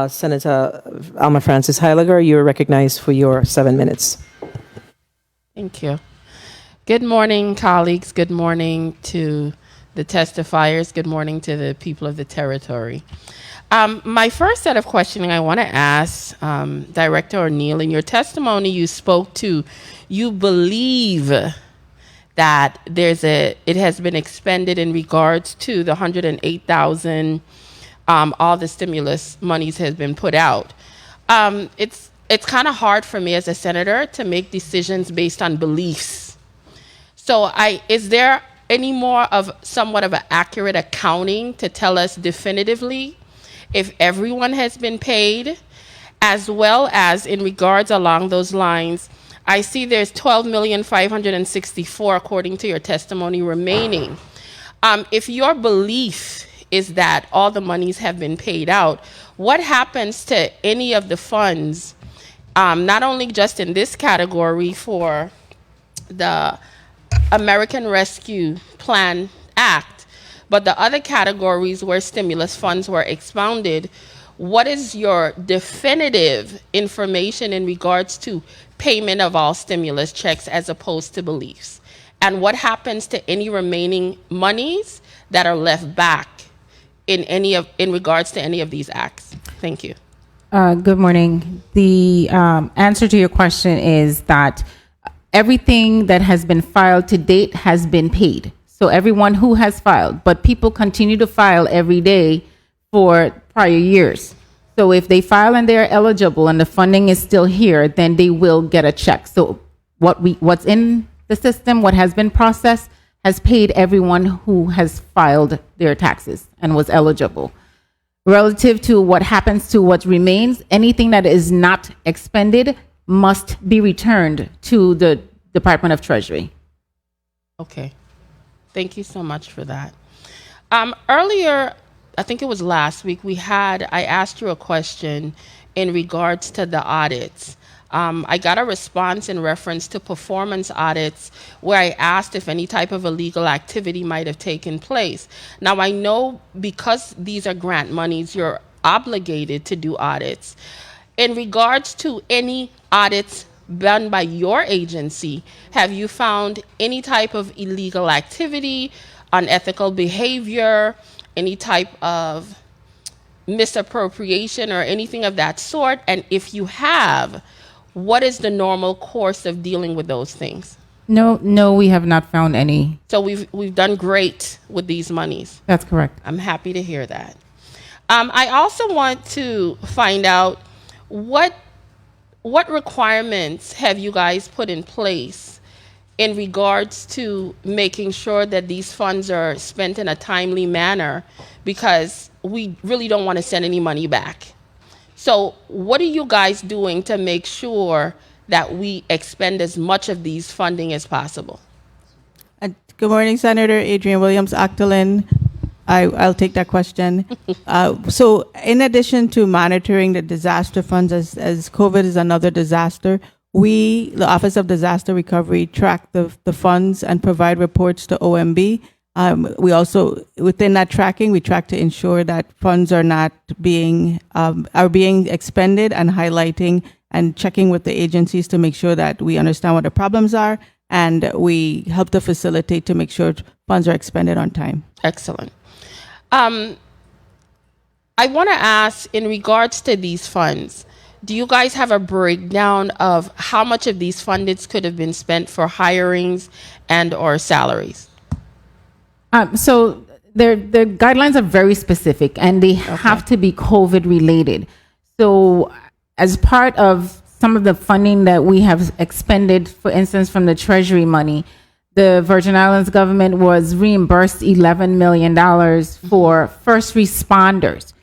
Senator Alma Francis Heyliger, you're recognized for your 7 minutes. Thank you. Good morning, colleagues. Good morning to the testifiers. Good morning to the people of the territory. My first set of questioning I want to ask Director O'Neill, in your testimony you spoke to, you believe that it has been expended in regards to the 108,000, all the stimulus monies has been put out. It's kind of hard for me as a senator to make decisions based on beliefs. So is there any more of somewhat of an accurate accounting to tell us definitively if everyone has been paid, as well as in regards along those lines, I see there's 12,564,000 according to your testimony remaining. If your belief is that all the monies have been paid out, what happens to any of the funds, not only just in this category for the American Rescue Plan Act, but the other categories where stimulus funds were expounded? What is your definitive information in regards to payment of all stimulus checks as opposed to beliefs? And what happens to any remaining monies that are left back in regards to any of these acts? Thank you. Good morning. The answer to your question is that everything that has been filed to date has been paid. So everyone who has filed, but people continue to file every day for prior years. So if they file and they're eligible and the funding is still here, then they will get a check. So what's in the system, what has been processed, has paid everyone who has filed their taxes and was eligible. Relative to what happens to what remains, anything that is not expended must be returned to the Department of Treasury. Okay. Thank you so much for that. Earlier, I think it was last week, I asked you a question in regards to the audits. I got a response in reference to performance audits where I asked if any type of illegal activity might have taken place. Now, I know because these are grant monies, you're obligated to do audits. In regards to any audits done by your agency, have you found any type of illegal activity, unethical behavior, any type of misappropriation or anything of that sort? And if you have, what is the normal course of dealing with those things? No, we have not found any. So we've done great with these monies. That's correct. I'm happy to hear that. I also want to find out what requirements have you guys put in place in regards to making sure that these funds are spent in a timely manner, because we really don't want to send any money back. So what are you guys doing to make sure that we expend as much of these funding as possible? Good morning, Senator Adrienne Williams Actolin. I'll take that question. So in addition to monitoring the disaster funds, as COVID is another disaster, the Office of Disaster Recovery, track the funds and provide reports to OMB. We also, within that tracking, we track to ensure that funds are not being expended, and highlighting and checking with the agencies to make sure that we understand what the problems are, and we help to facilitate to make sure funds are expended on time. Excellent. I want to ask, in regards to these funds, do you guys have a breakdown of how much of these fundings could have been spent for hirings and or salaries? So the guidelines are very specific, and they have to be COVID related. So as part of some of the funding that we have expended, for instance, from the Treasury money, the Virgin Islands government was reimbursed $11 million for first responders.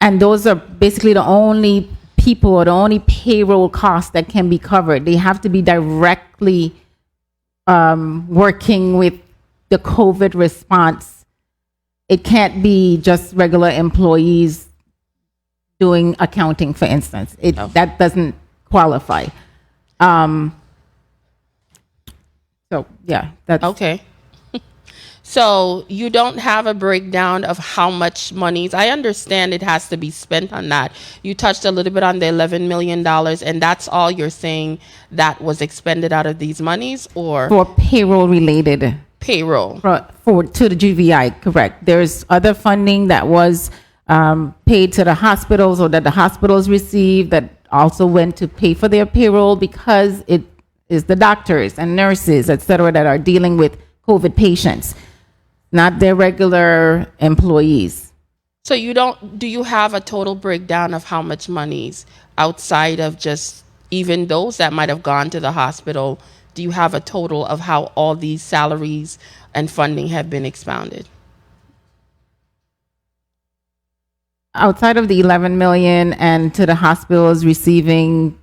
And those are basically the only people or the only payroll costs that can be covered. They have to be directly working with the COVID response. It can't be just regular employees doing accounting, for instance. That doesn't qualify. So yeah, that's okay. So you don't have a breakdown of how much monies. I understand it has to be spent on that. You touched a little bit on the $11 million, and that's all you're saying that was expended out of these monies, or For payroll related, payroll? to the GVI, correct. There's other funding that was paid to the hospitals or that the hospitals received that also went to pay for their payroll because it is the doctors and nurses, et cetera, that are dealing with COVID patients, not their regular employees. So do you have a total breakdown of how much monies outside of just even those that might have gone to the hospital? Do you have a total of how all these salaries and funding have been expounded? Outside of the 11 million and to the hospitals receiving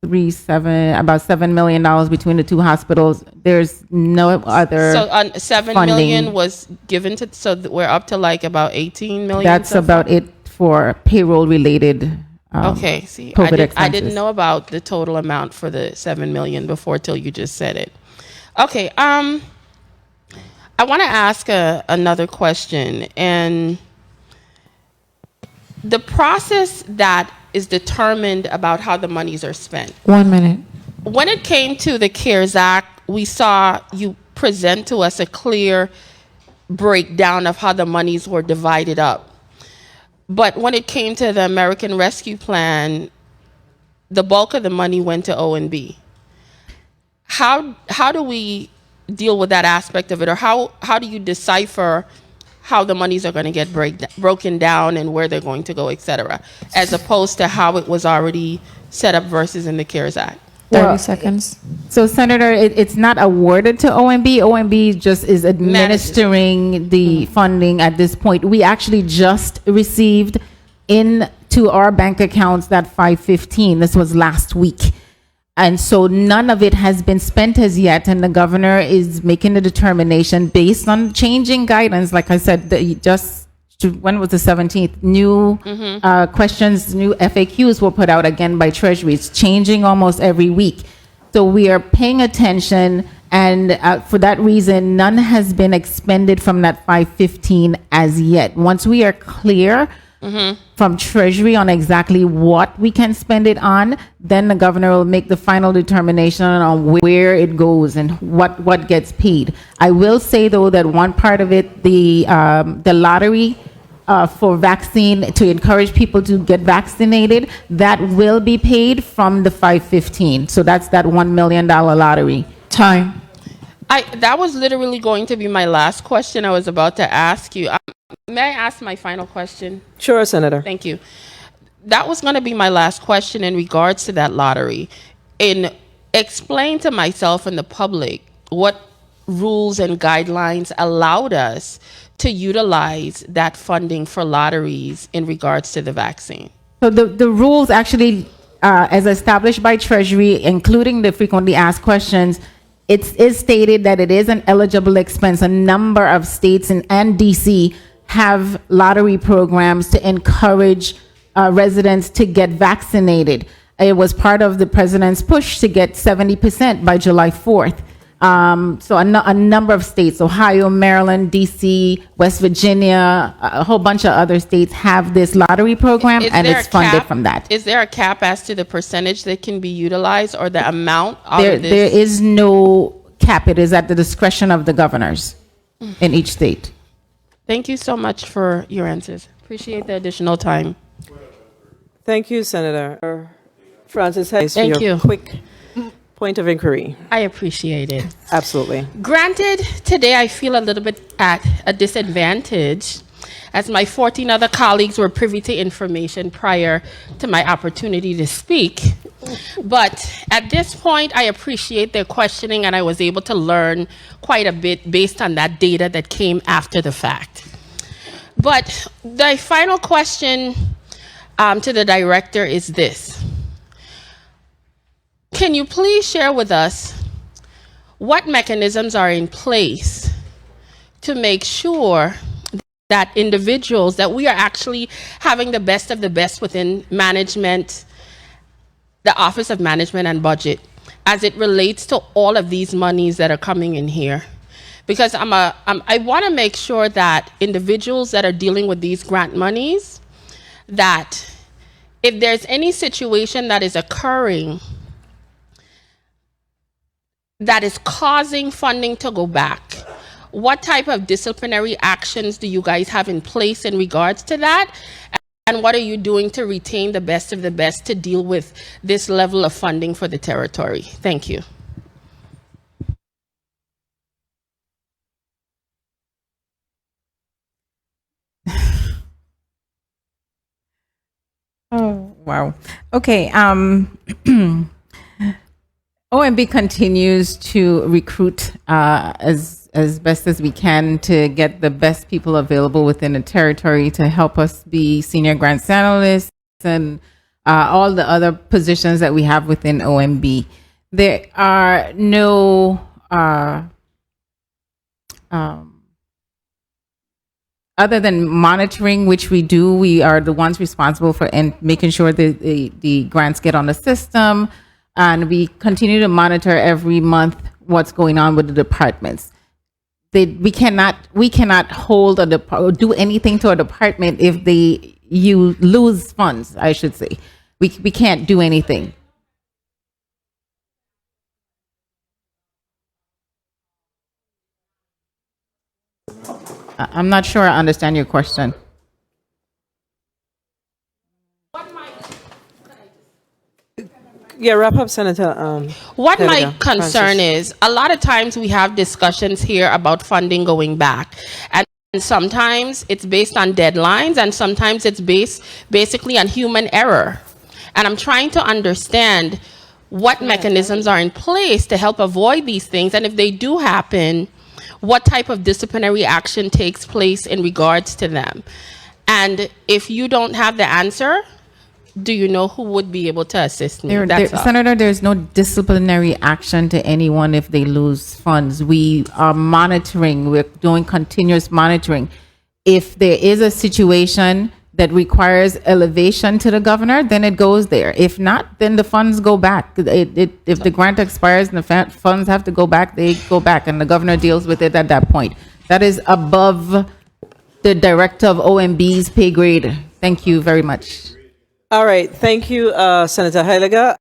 about $7 million between the two hospitals, there's no other. So $7 funding. million was given to, so we're up to like about 18 million. That's so far? about it for payroll related. Okay, see, COVID I didn't expenses. know about the total amount for the 7 million before till you just said it. Okay, I want to ask another question, and the process that is determined about how the monies are spent. 1 minute. When it came to the CARES Act, we saw you present to us a clear breakdown of how the monies were divided up. But when it came to the American Rescue Plan, the bulk of the money went to O&B. How do we deal with that aspect of it, or how do you decipher how the monies are going to get broken down and where they're going to go, et cetera, as opposed to how it was already set up versus in the CARES Act? 30 seconds. So, Senator, it's not awarded to OMB. OMB just is administering the funding at this point. We actually just received into our bank accounts that 515. This was last week. And so none of it has been spent as yet, and the governor is making a determination based on changing guidance. Like I said, when was the 17th? New questions, new FAQs were put out again by Treasury. It's changing almost every week. So we are paying attention, and for that reason, none has been expended from that 515 as yet. Once we are clear from Treasury on exactly what we can spend it on, then the governor will make the final determination on where it goes and what gets paid. I will say, though, that one part of it, the lottery for vaccine to encourage people to get vaccinated, that will be paid from the 515. So that's that $1 million lottery. Time. That was literally going to be my last question I was about to ask you. May I ask my final question? Sure, Senator. Thank you. That was going to be my last question in regards to that lottery. Explain to myself and the public what rules and guidelines allowed us to utilize that funding for lotteries in regards to the vaccine. So the rules actually, as established by Treasury, including the frequently asked questions, it is stated that it is an eligible expense. A number of states and DC have lottery programs to encourage residents to get vaccinated. It was part of the president's push to get 70% by July 4th. So a number of states, Ohio, Maryland, DC, West Virginia, a whole bunch of other states have this lottery program, and it's funded from that. Is there a cap as to the percentage that can be utilized or the amount of There is no cap. It is at the discretion of the governors in each state. Thank you so much for your answers. Appreciate the additional time. Thank you, Senator Francis Hayes, for Thank your you. quick point of inquiry. I appreciate it. Absolutely. Granted, today I feel a little bit at a disadvantage, as my 14 other colleagues were privy to information prior to my opportunity to speak. But at this point, I appreciate their questioning, and I was able to learn quite a bit based on that data that came after the fact. But the final question to the director is this. Can you please share with us what mechanisms are in place to make sure that individuals, that we are actually having the best of the best within management, the Office of Management and Budget, as it relates to all of these monies that are coming in here? because I want to make sure that individuals that are dealing with these grant monies, that if there's any situation that is occurring that is causing funding to go back, what type of disciplinary actions do you guys have in place in regards to that? And what are you doing to retain the best of the best to deal with this level of funding for the territory? Thank you. Oh, wow. Okay. OMB continues to recruit as best as we can to get the best people available within the territory to help us be senior grants analysts and all the other positions that we have within OMB. There are no other than monitoring, which we do. We are the ones responsible for making sure that the grants get on the system. And we continue to monitor every month what's going on with the departments. We cannot hold or do anything to a department if you lose funds, I should say. We can't do anything. I'm not sure I understand your question. Yeah, wrap up, Senator. What There we my go. concern Francis. is, a lot of times we have discussions here about funding going back. And sometimes it's based on deadlines, and sometimes it's based basically on human error. And I'm trying to understand what mechanisms are in place to help avoid these things. And if they do happen, what type of disciplinary action takes place in regards to them. And if you don't have the answer, do you know who would be able to assist me? That's all. Senator, there's no disciplinary action to anyone if they lose funds. We are monitoring. We're doing continuous monitoring. If there is a situation that requires elevation to the governor, then it goes there. If not, then the funds go back. If the grant expires and the funds have to go back, they go back, and the governor deals with it at that point. That is above the director of OMB's pay grade. Thank you very much. All right. Thank you, Senator Heyliger.